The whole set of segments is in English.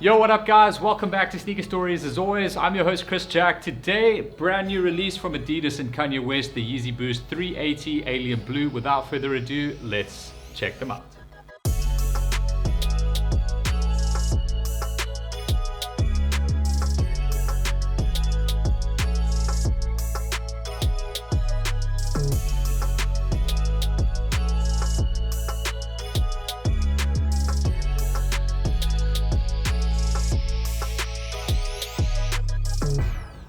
Yo, what up guys? Welcome back to Sneaker Stories. As always, I'm your host Chris Jack. Today, brand new release from Adidas and Kanye West, the Yeezy Boost 380 Alien Blue. Without further ado, let's check them out.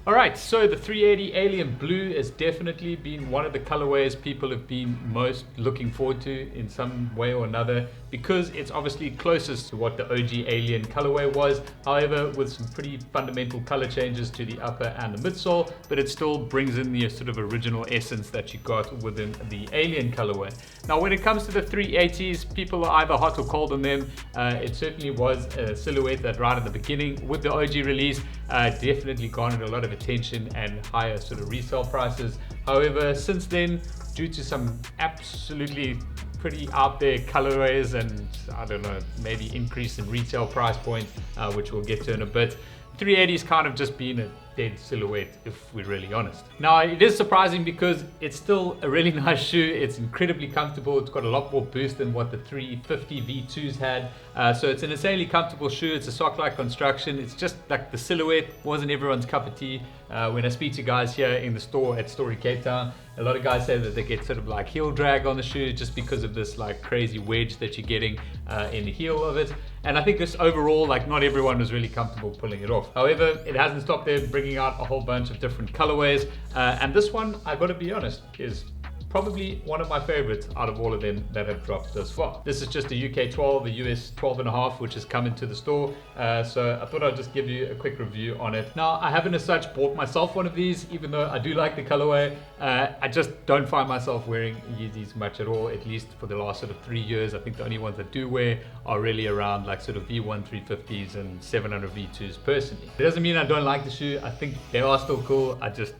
Alright, so the 380 Alien Blue has definitely been one of the colorways people have been most looking forward to in some way or another, because it's obviously closest to what the OG Alien colorway was, however with some pretty fundamental color changes to the upper and the midsole, but it still brings in the sort of original essence that you got within the Alien colorway. Now when it comes to the 380s, people are either hot or cold on them. It certainly was a silhouette that right at the beginning with the OG release definitely garnered a lot of attention and higher sort of resale prices. However, since then, due to some absolutely pretty out there colorways and I don't know, maybe increase in retail price point, which we'll get to in a bit, 380's kind of just been a dead silhouette if we're really honest. Now it is surprising because it's still a really nice shoe. It's incredibly comfortable. It's got a lot more boost than what the 350 V2s had. So it's an insanely comfortable shoe. It's a sock-like construction. It's just like the silhouette wasn't everyone's cup of tea. When I speak to guys here in the store at Story Cape Town, a lot of guys say that they get sort of like heel drag on the shoe just because of this like crazy wedge that you're getting in the heel of it. And I think this overall, like not everyone was really comfortable pulling it off. However, it hasn't stopped there, bringing out a whole bunch of different colorways. And this one, I gotta be honest, is probably one of my favorites out of all of them that have dropped thus far. This is just a UK 12, a US 12.5, which has come into the store. So I thought I'd just give you a quick review on it. Now, I haven't as such bought myself one of these, even though I do like the colorway. I just don't find myself wearing Yeezys much at all, at least for the last sort of 3 years. I think the only ones I do wear are really around like sort of V1 350s and 700 V2s personally. It doesn't mean I don't like the shoe. I think they are still cool.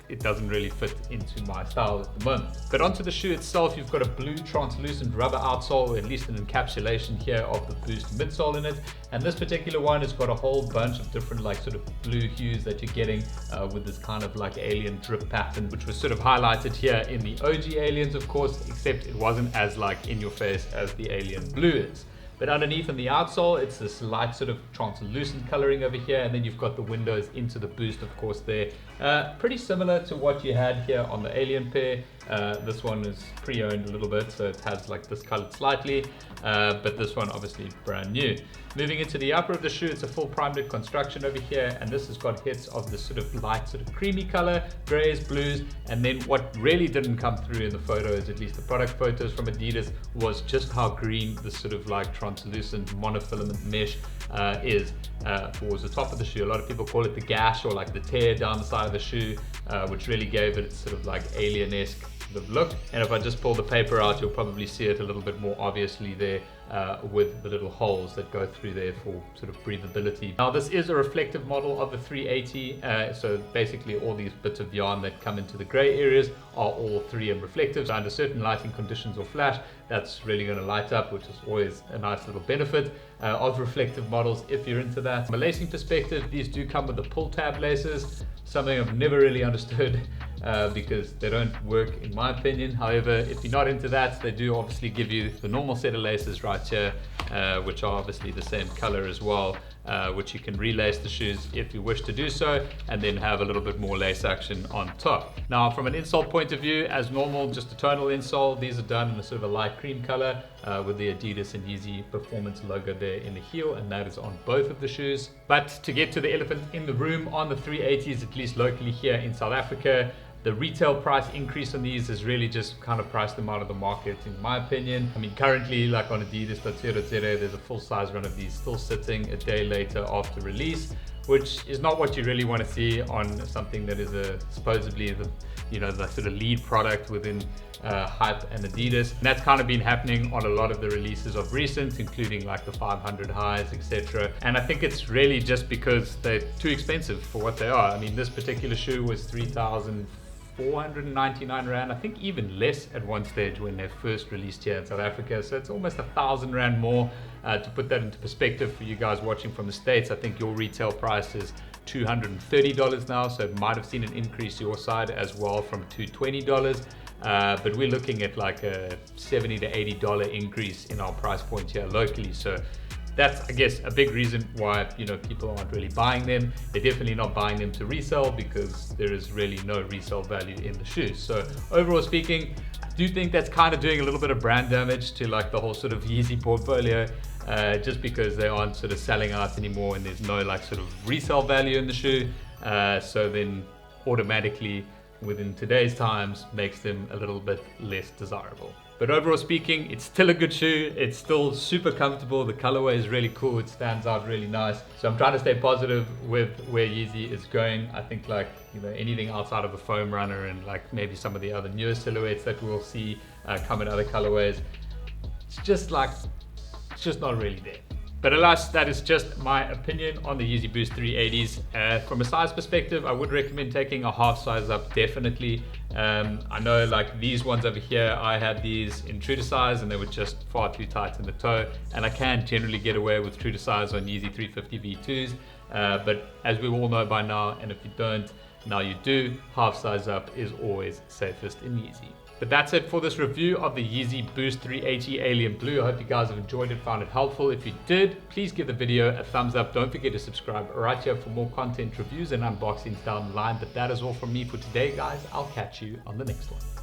It doesn't really fit into my style at the moment. But onto the shoe itself, you've got a blue translucent rubber outsole, or at least an encapsulation here of the Boost midsole in it. And this particular one has got a whole bunch of different like sort of blue hues that you're getting with this kind of like alien drip pattern, which was sort of highlighted here in the OG Aliens, of course, except it wasn't as like in your face as the Alien Blue is. But underneath on the outsole, it's this light sort of translucent coloring over here, and then you've got the windows into the Boost, of course, there. Pretty similar to what you had here on the Alien pair. This one is pre-owned a little bit, so it has like discolored slightly, but this one obviously brand new. Moving into the upper of the shoe, it's a full primeknit construction over here, and this has got hits of this sort of light, sort of creamy color, grays, blues, and then what really didn't come through in the photos, at least the product photos from Adidas, was just how green this sort of like translucent monofilament mesh is towards the top of the shoe. A lot of people call it the gash or like the tear down the side of the shoe, which really gave it sort of like alien-esque sort of look. And if I just pull the paper out, you'll probably see it a little bit more obviously there with the little holes that go through there for sort of breathability. Now this is a reflective model of the 380, so basically all these bits of yarn that come into the gray areas are all 3M reflectives. So under certain lighting conditions or flash, that's really going to light up, which is always a nice little benefit of reflective models if you're into that. From a lacing perspective, these do come with the pull tab laces, something I've never really understood because they don't work in my opinion. However, if you're not into that, they do obviously give you the normal set of laces right here, which are obviously the same color as well, which you can relace the shoes if you wish to do so, and then have a little bit more lace action on top. Now from an insole point of view, as normal, just a tonal insole. These are done in a sort of a light cream color with the Adidas and Yeezy performance logo there in the heel, and that is on both of the shoes. But to get to the elephant in the room on the 380s, at least locally here in South Africa, the retail price increase on these has really just kind of priced them out of the market, in my opinion. I mean, currently, like on Adidas.co.za, there's a full-size run of these still sitting a day later after release, which is not what you really want to see on something that is supposedly the sort of lead product within Hype and Adidas. And that's kind of been happening on a lot of the releases of recent, including like the 500 highs, etc. And I think it's really just because they're too expensive for what they are. I mean, this particular shoe was 3,000 499 Rand, I think even less at one stage when they first released here in South Africa. So it's almost 1,000 Rand more. To put that into perspective for you guys watching from the States, I think your retail price is $230 now, so it might have seen an increase your side as well from $220. But we're looking at like a $70 to $80 increase in our price point here locally. So that's, I guess, a big reason why, you know, people aren't really buying them. They're definitely not buying them to resell because there is really no resale value in the shoes. So overall speaking, I do think that's kind of doing a little bit of brand damage to like the whole sort of Yeezy portfolio, just because they aren't sort of selling out anymore and there's no like sort of resale value in the shoe. So then automatically within today's times makes them a little bit less desirable. But overall speaking, it's still a good shoe. It's still super comfortable. The colorway is really cool. It stands out really nice. So I'm trying to stay positive with where Yeezy is going. I think like, you know, anything outside of the foam runner and like maybe some of the other newer silhouettes that we'll see come in other colorways, it's just not really there. But alas, that is just my opinion on the Yeezy Boost 380s. From a size perspective, I would recommend taking a half size up, definitely. I know like these ones over here, I had these in true to size and they were just far too tight in the toe. And I can generally get away with true to size on Yeezy 350 V2s. But as we all know by now, and if you don't, now you do, half size up is always safest in Yeezy. But that's it for this review of the Yeezy Boost 380 Alien Blue. I hope you guys have enjoyed it, found it helpful. If you did, please give the video a thumbs up. Don't forget to subscribe right here for more content, reviews and unboxings down the line. But that is all from me for today, guys. I'll catch you on the next one.